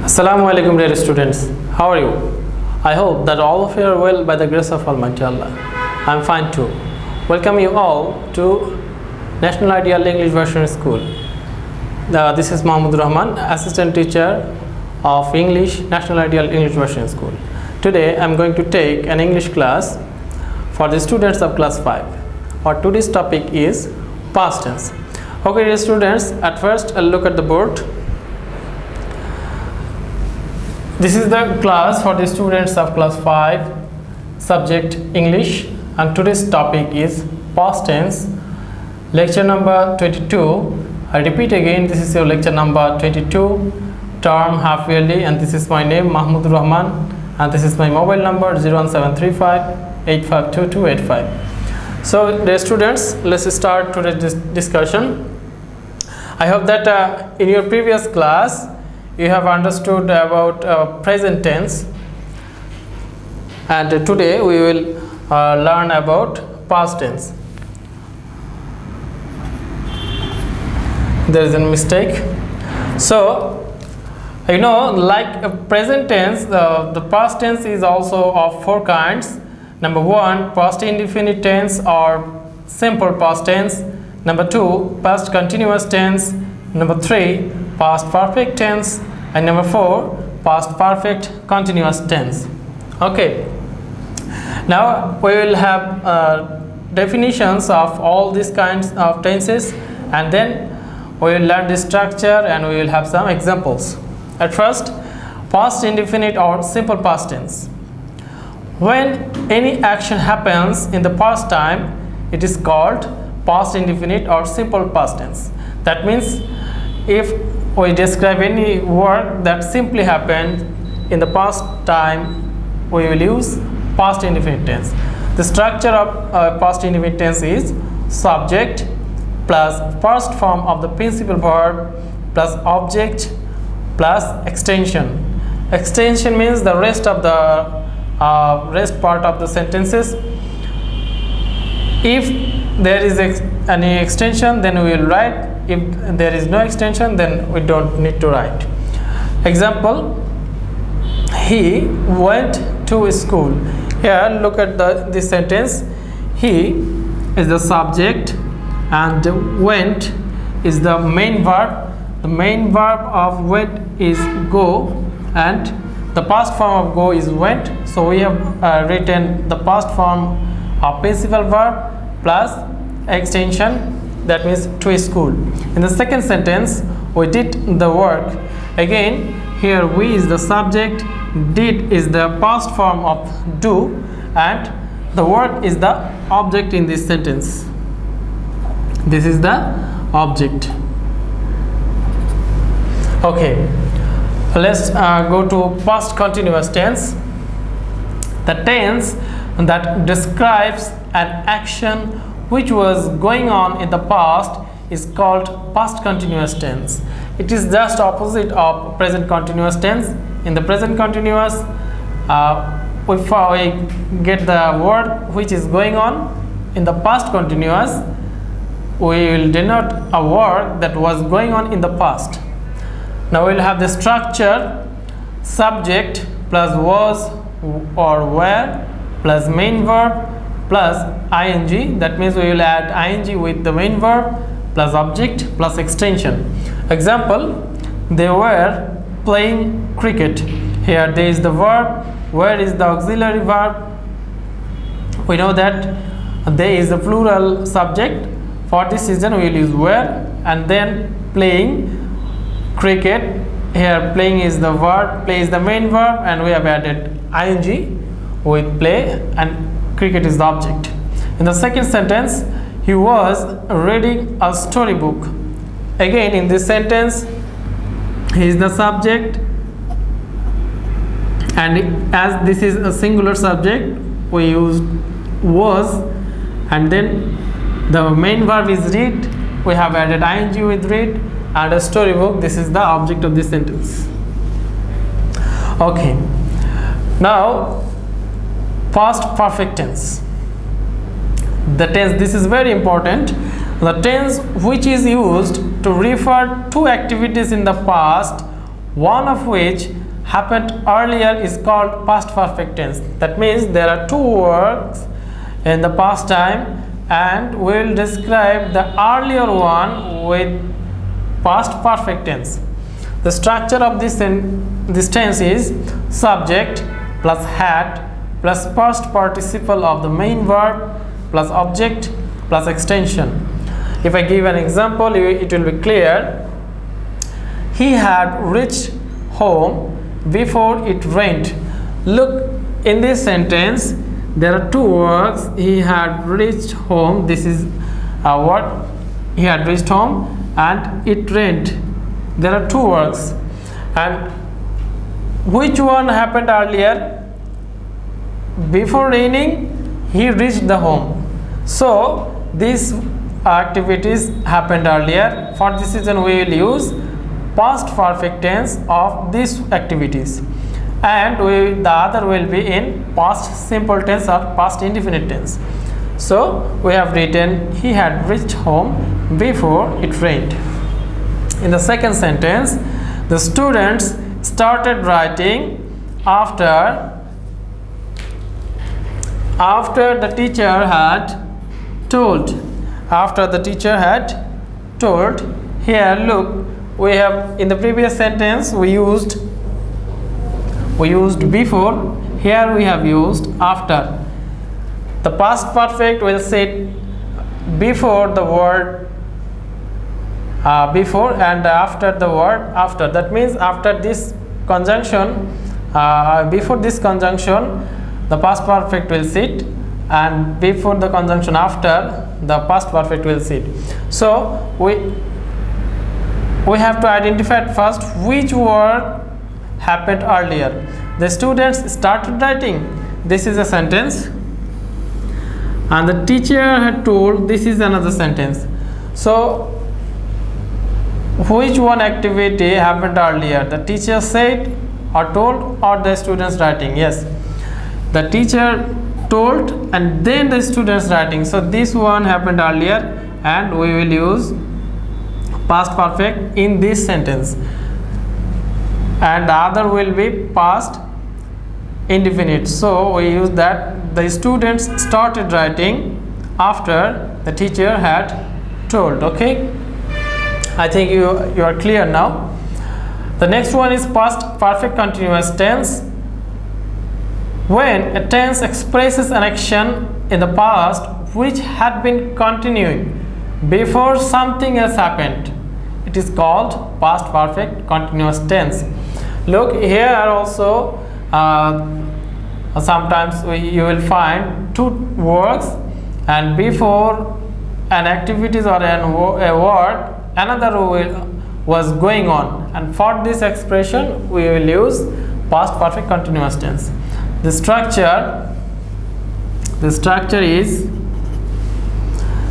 Assalamu alaikum dear students, how are you? I hope that all of you are well by the grace of Almighty Allah. I am fine too. Welcome you all to National Ideal English Version School. This is Mahmudur Rahman, assistant teacher of English, National Ideal English Version School. Today I am going to take an English class for the students of class 5. Our today's topic is past tense. Okay dear students, at first I'll look at the board. This is the class for the students of class 5, subject English, and today's topic is past tense, lecture number 22. I repeat again, this is your lecture number 22, term half yearly, and this is my name Mahmudur Rahman, and this is my mobile number 01735 852285. So dear students, let's start today's discussion. I hope that in your previous class you have understood about present tense, and today we will learn about past tense. There is a mistake. So like present tense, the past tense is also of four kinds. Number one, past indefinite tense or simple past tense. Number two, past continuous tense. Number three, past perfect tense, and number four, past perfect continuous tense. Okay, now we will have definitions of all these kinds of tenses, and then we will learn the structure and we will have some examples. At first, past indefinite or simple past tense. When any action happens in the past time, it is called past indefinite or simple past tense. That means if we describe any work that simply happened in the past time, we will use past indefinite tense. The structure of past indefinite tense is subject plus first form of the principal verb plus object plus extension. Extension means the rest of the rest part of the sentences. If there is any extension, then we will write. If there is no extension, then we don't need to write. Example, he went to school. Here look at this sentence. He is the subject and went is the main verb. The main verb of went is go, and the past form of go is went. So we have written the past form of principal verb plus extension, that means to school. In the second sentence, we did the work. Again, here we is the subject, did is the past form of do, and the work is the object in this sentence. This is the object. Okay, let's go to past continuous tense. The tense that describes an action which was going on in the past is called past continuous tense. It is just opposite of present continuous tense. In the present continuous, if we get the word which is going on. In the past continuous, we will denote a word that was going on in the past. Now we will have the structure: subject plus was or were plus main verb plus ing. That means we will add ing with the main verb plus object plus extension. Example, they were playing cricket. Here there is the verb, where is the auxiliary verb. We know that there is a plural subject. For this reason we will use were, and then playing cricket. Here playing is the verb, play is the main verb, and we have added ing with play, and cricket is the object. In the second sentence, he was reading a storybook. Again, in this sentence, he is the subject, and as this is a singular subject, we used was, and then the main verb is read. We have added ing with read, and a storybook. This is the object of this sentence. Okay, now past perfect tense. The tense, this is very important. The tense which is used to refer to activities in the past one of which happened earlier is called past perfect tense. That means there are two works in the past time, and we will describe the earlier one with past perfect tense. The structure of this tense is subject plus had plus past participle of the main verb plus object plus extension. If I give an example, it will be clear. He had reached home before it rained. Look, in this sentence there are two words. He had reached home. This is what he had reached home, and it rained. There are two words, and which one happened earlier? Before raining, he reached the home. So these activities happened earlier. For this reason, we will use past perfect tense of these activities, and the other will be in past simple tense or past indefinite tense. So we have written he had reached home before it rained. In the second sentence, the students started writing after the teacher had told. After the teacher had told. Here look, we have, in the previous sentence we used before. Here we have used after. The past perfect will sit before the word before and after the word after. That means after this conjunction, before this conjunction, the past perfect will sit, and before the conjunction after, the past perfect will sit. So we have to identify first which word happened earlier. The students started writing. This is a sentence, and the teacher had told. This is another sentence. So which one activity happened earlier? The teacher said or told, or the students writing? Yes, the teacher told and then the students writing. So this one happened earlier, and we will use past perfect in this sentence, and the other will be past indefinite. So we use that the students started writing after the teacher had told. Okay, I think you are clear now. The next one is past perfect continuous tense. When a tense expresses an action in the past which had been continuing before something else happened, it is called past perfect continuous tense. Look, here also sometimes you will find two words, and before an activity or a word, another was going on, and for this expression we will use past perfect continuous tense. The structure is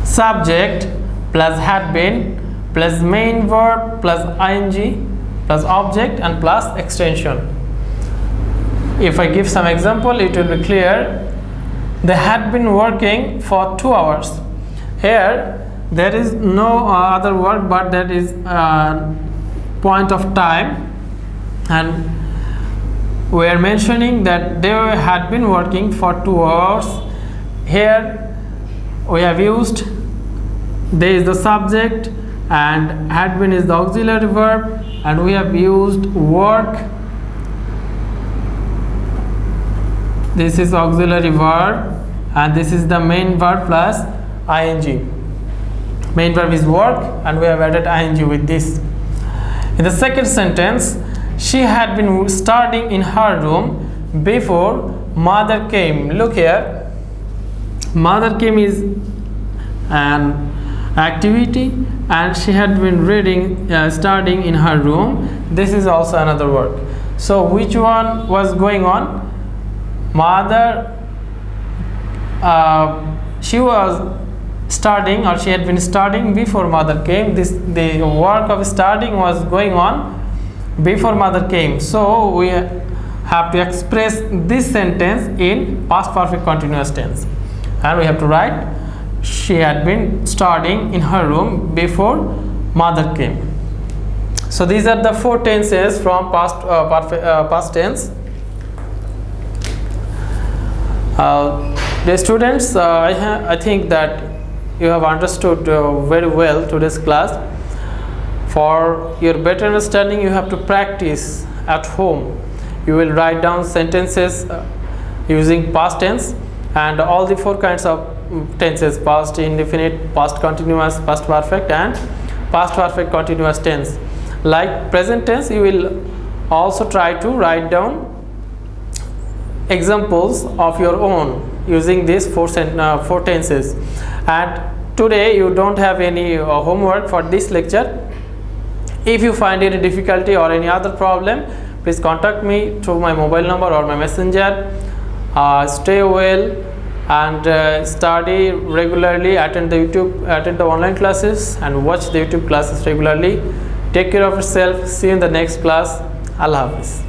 subject plus had been plus main verb plus ing plus object and plus extension. If I give some example, it will be clear. They had been working for 2 hours. Here there is no other word, but that is point of time, and we are mentioning that they had been working for 2 hours. Here we have used they is the subject and had been is the auxiliary verb, and we have used work. This is auxiliary verb, and this is the main verb plus ing. Main verb is work, and we have added ing with this. In the second sentence, she had been studying in her room before mother came. Look here, mother came is an activity, and she had been studying in her room. This is also another work. So which one was going on? Mother, she was studying, or she had been studying before mother came. The work of studying was going on before mother came. So we have to express this sentence in past perfect continuous tense, and we have to write she had been studying in her room before mother came. So these are the four tenses from past tense. Dear students, I think that you have understood very well today's class. For your better understanding, you have to practice at home. You will write down sentences using past tense and all the four kinds of tenses: past indefinite, past continuous, past perfect, and past perfect continuous tense. Like present tense, you will also try to write down examples of your own using these four tenses. And today you don't have any homework for this lecture. If you find any difficulty or any other problem, please contact me through my mobile number or my messenger. Stay well and study regularly. Attend the online classes and watch the YouTube classes regularly. Take care of yourself. See you in the next class. Allah Hafiz.